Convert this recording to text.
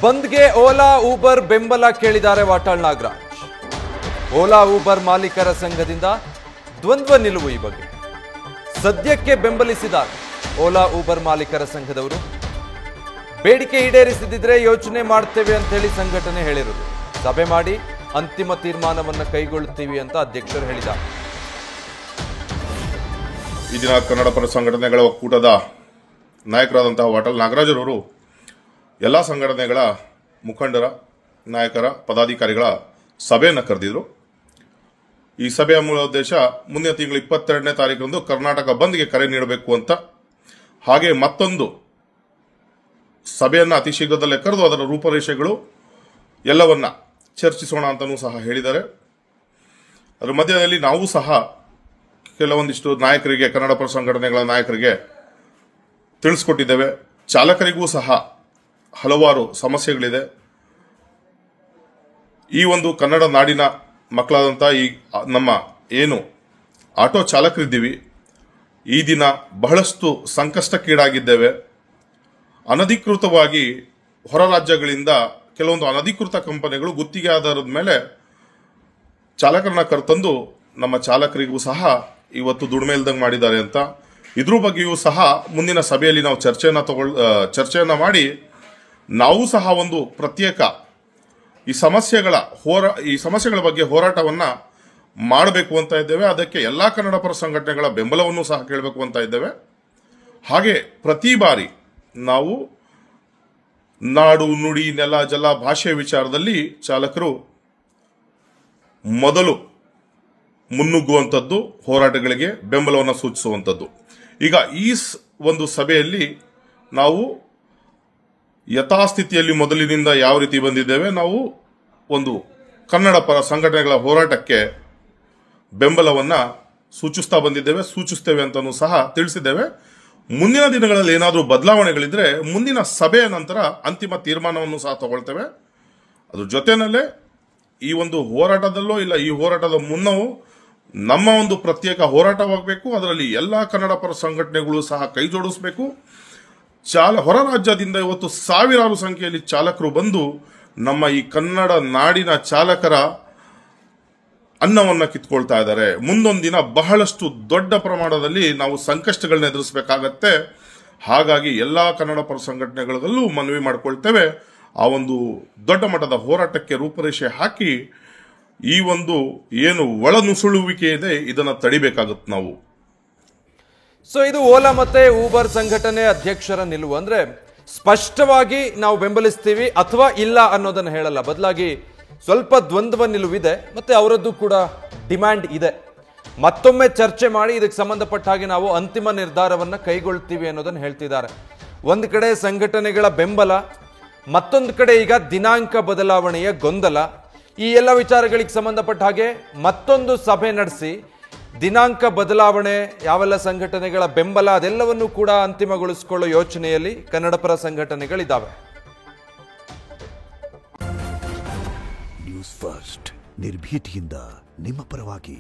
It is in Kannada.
ಬಂದ್ಗೆ ಓಲಾ ಊಬರ್ ಬೆಂಬಲ ಕೇಳಿದ್ದಾರೆ ವಾಟಾಳ್ ನಾಗರಾಜ್. ಓಲಾ ಊಬರ್ ಮಾಲೀಕರ ಸಂಘದಿಂದ ದ್ವಂದ್ವ ನಿಲುವು ಈ ಬಗ್ಗೆ. ಸದ್ಯಕ್ಕೆ ಬೆಂಬಲಿಸಿದ್ದಾರೆ ಓಲಾ ಊಬರ್ ಮಾಲೀಕರ ಸಂಘದವರು. ಬೇಡಿಕೆ ಈಡೇರಿಸದಿದ್ರೆ ಯೋಚನೆ ಮಾಡ್ತೇವೆ ಅಂತ ಹೇಳಿ ಸಂಘಟನೆ ಹೇಳಿರೋದು. ಸಭೆ ಮಾಡಿ ಅಂತಿಮ ತೀರ್ಮಾನವನ್ನು ಕೈಗೊಳ್ಳುತ್ತೀವಿ ಅಂತ ಅಧ್ಯಕ್ಷರು ಹೇಳಿದ್ದಾರೆ. ಈ ದಿನ ಕನ್ನಡ ಪರ ಸಂಘಟನೆಗಳ ಒಕ್ಕೂಟದ ನಾಯಕರಾದಂತಹ ವಾಟಾಳ್ ನಾಗರಾಜ್ ಅವರು ಎಲ್ಲ ಸಂಘಟನೆಗಳ ಮುಖಂಡರ, ನಾಯಕರ, ಪದಾಧಿಕಾರಿಗಳ ಸಭೆಯನ್ನು ಕರೆದಿದ್ರು. ಈ ಸಭೆಯ ಮೂಲ ಉದ್ದೇಶ ಮುಂದಿನ ತಿಂಗಳು 22ನೇ ತಾರೀಕರಂದು ಕರ್ನಾಟಕ ಬಂದ್ಗೆ ಕರೆ ನೀಡಬೇಕು ಅಂತ, ಹಾಗೆ ಮತ್ತೊಂದು ಸಭೆಯನ್ನು ಅತಿ ಶೀಘ್ರದಲ್ಲೇ ಕರೆದು ಅದರ ರೂಪರೇಷೆಗಳು ಎಲ್ಲವನ್ನ ಚರ್ಚಿಸೋಣ ಅಂತಲೂ ಸಹ ಹೇಳಿದ್ದಾರೆ. ಅದರ ಮಧ್ಯದಲ್ಲಿ ನಾವು ಸಹ ಕೆಲವೊಂದಿಷ್ಟು ನಾಯಕರಿಗೆ, ಕನ್ನಡ ಪರ ಸಂಘಟನೆಗಳ ನಾಯಕರಿಗೆ ತಿಳಿಸ್ಕೊಟ್ಟಿದ್ದೇವೆ. ಚಾಲಕರಿಗೂ ಸಹ ಹಲವಾರು ಸಮಸ್ಯೆಗಳಿದೆ. ಈ ಒಂದು ಕನ್ನಡ ನಾಡಿನ ಮಕ್ಕಳಾದಂಥ ಈ ನಮ್ಮ ಏನು ಆಟೋ ಚಾಲಕರಿದ್ದೀವಿ, ಈ ದಿನ ಬಹಳಷ್ಟು ಸಂಕಷ್ಟಕ್ಕೀಡಾಗಿದ್ದೇವೆ. ಅನಧಿಕೃತವಾಗಿ ಹೊರ ರಾಜ್ಯಗಳಿಂದ ಕೆಲವೊಂದು ಅನಧಿಕೃತ ಕಂಪನಿಗಳು ಗುತ್ತಿಗೆ ಆಧಾರದ ಮೇಲೆ ಚಾಲಕರನ್ನ ಕರೆತಂದು ನಮ್ಮ ಚಾಲಕರಿಗೂ ಸಹ ಇವತ್ತು ದುಡಿಮೆ ಇಲ್ದಂಗೆ ಮಾಡಿದ್ದಾರೆ ಅಂತ, ಇದ್ರ ಬಗ್ಗೆಯೂ ಸಹ ಮುಂದಿನ ಸಭೆಯಲ್ಲಿ ನಾವು ಚರ್ಚೆಯನ್ನ ಮಾಡಿ ನಾವು ಸಹ ಒಂದು ಪ್ರತ್ಯೇಕ ಈ ಸಮಸ್ಯೆಗಳ ಬಗ್ಗೆ ಹೋರಾಟವನ್ನ ಮಾಡಬೇಕು ಅಂತ ಇದ್ದೇವೆ. ಅದಕ್ಕೆ ಎಲ್ಲಾ ಕನ್ನಡ ಪರ ಸಂಘಟನೆಗಳ ಬೆಂಬಲವನ್ನು ಸಹ ಕೇಳಬೇಕು ಅಂತ ಇದ್ದೇವೆ. ಹಾಗೆ ಪ್ರತಿ ಬಾರಿ ನಾವು ನಾಡು, ನುಡಿ, ನೆಲ, ಜಲ, ಭಾಷೆ ವಿಚಾರದಲ್ಲಿ ಚಾಲಕರು ಮೊದಲು ಮುನ್ನುಗ್ಗುವಂಥದ್ದು, ಹೋರಾಟಗಳಿಗೆ ಬೆಂಬಲವನ್ನು ಸೂಚಿಸುವಂಥದ್ದು. ಈಗ ಈ ಒಂದು ಸಭೆಯಲ್ಲಿ ನಾವು ಯಥಾಸ್ಥಿತಿಯಲ್ಲಿ ಮೊದಲಿನಿಂದ ಯಾವ ರೀತಿ ಬಂದಿದ್ದೇವೆ, ನಾವು ಒಂದು ಕನ್ನಡ ಪರ ಸಂಘಟನೆಗಳ ಹೋರಾಟಕ್ಕೆ ಬೆಂಬಲವನ್ನ ಸೂಚಿಸ್ತೇವೆ ಅಂತಲೂ ಸಹ ತಿಳಿಸಿದ್ದೇವೆ. ಮುಂದಿನ ದಿನಗಳಲ್ಲಿ ಏನಾದರೂ ಬದಲಾವಣೆಗಳಿದ್ರೆ ಮುಂದಿನ ಸಭೆಯ ನಂತರ ಅಂತಿಮ ತೀರ್ಮಾನವನ್ನು ಸಹ ತಗೊಳ್ತೇವೆ. ಅದ್ರ ಜೊತೆನಲ್ಲೇ ಈ ಒಂದು ಹೋರಾಟದಲ್ಲೋ ಇಲ್ಲ ಈ ಹೋರಾಟದ ಮುನ್ನವೂ ನಮ್ಮ ಒಂದು ಪ್ರತ್ಯೇಕ ಹೋರಾಟವಾಗಬೇಕು. ಅದರಲ್ಲಿ ಎಲ್ಲಾ ಕನ್ನಡ ಪರ ಸಂಘಟನೆಗಳು ಸಹ ಕೈ ಜೋಡಿಸಬೇಕು. ಹೊರ ರಾಜ್ಯದಿಂದ ಇವತ್ತು ಸಾವಿರಾರು ಸಂಖ್ಯೆಯಲ್ಲಿ ಚಾಲಕರು ಬಂದು ನಮ್ಮ ಈ ಕನ್ನಡ ನಾಡಿನ ಚಾಲಕರ ಅನ್ನವನ್ನ ಕಿತ್ಕೊಳ್ತಾ ಇದ್ದಾರೆ. ಮುಂದೊಂದು ದಿನ ಬಹಳಷ್ಟು ದೊಡ್ಡ ಪ್ರಮಾಣದಲ್ಲಿ ನಾವು ಸಂಕಷ್ಟಗಳನ್ನ ಎದುರಿಸಬೇಕಾಗತ್ತೆ. ಹಾಗಾಗಿ ಎಲ್ಲಾ ಕನ್ನಡ ಪರ ಸಂಘಟನೆಗಳಲ್ಲೂ ಮನವಿ ಮಾಡಿಕೊಳ್ತೇವೆ, ಆ ಒಂದು ದೊಡ್ಡ ಮಟ್ಟದ ಹೋರಾಟಕ್ಕೆ ರೂಪರೇಷೆ ಹಾಕಿ ಈ ಒಂದು ಏನು ಒಳನುಸುಳುವಿಕೆ ಇದೆ ಇದನ್ನ ತಡಿಬೇಕಾಗುತ್ತೆ ನಾವು. ಸೊ ಇದು ಓಲಾ ಮತ್ತೆ ಊಬರ್ ಸಂಘಟನೆ ಅಧ್ಯಕ್ಷರ ನಿಲುವು. ಅಂದ್ರೆ ಸ್ಪಷ್ಟವಾಗಿ ನಾವು ಬೆಂಬಲಿಸ್ತೀವಿ ಅಥವಾ ಇಲ್ಲ ಅನ್ನೋದನ್ನ ಹೇಳಲ್ಲ, ಬದಲಾಗಿ ಸ್ವಲ್ಪ ದ್ವಂದ್ವ ನಿಲುವಿದೆ, ಮತ್ತೆ ಅವರದ್ದು ಕೂಡ ಡಿಮ್ಯಾಂಡ್ ಇದೆ. ಮತ್ತೊಮ್ಮೆ ಚರ್ಚೆ ಮಾಡಿ ಇದಕ್ಕೆ ಸಂಬಂಧಪಟ್ಟ ಹಾಗೆ ನಾವು ಅಂತಿಮ ನಿರ್ಧಾರವನ್ನ ಕೈಗೊಳ್ತೀವಿ ಅನ್ನೋದನ್ನ ಹೇಳ್ತಿದ್ದಾರೆ. ಒಂದು ಕಡೆ ಸಂಘಟನೆಗಳ ಬೆಂಬಲ, ಮತ್ತೊಂದು ಕಡೆ ಈಗ ದಿನಾಂಕ ಬದಲಾವಣೆಯ ಗೊಂದಲ. ಈ ಎಲ್ಲ ವಿಚಾರಗಳಿಗೆ ಸಂಬಂಧಪಟ್ಟ ಹಾಗೆ ಮತ್ತೊಂದು ಸಭೆ ನಡೆಸಿ ದಿನಾಂಕ ಬದಲಾವಣೆ, ಯಾವೆಲ್ಲ ಸಂಘಟನೆಗಳ ಬೆಂಬಲ, ಅದೆಲ್ಲವನ್ನೂ ಕೂಡ ಅಂತಿಮಗೊಳಿಸಿಕೊಳ್ಳೋ ಯೋಚನೆಯಲ್ಲಿ ಕನ್ನಡ ಪರ ಸಂಘಟನೆಗಳಿದ್ದಾವೆ. ನ್ಯೂಸ್ ಫಸ್ಟ್ ನಿರ್ಭೀತಿಯಿಂದ ನಿಮ್ಮ ಪರವಾಗಿ.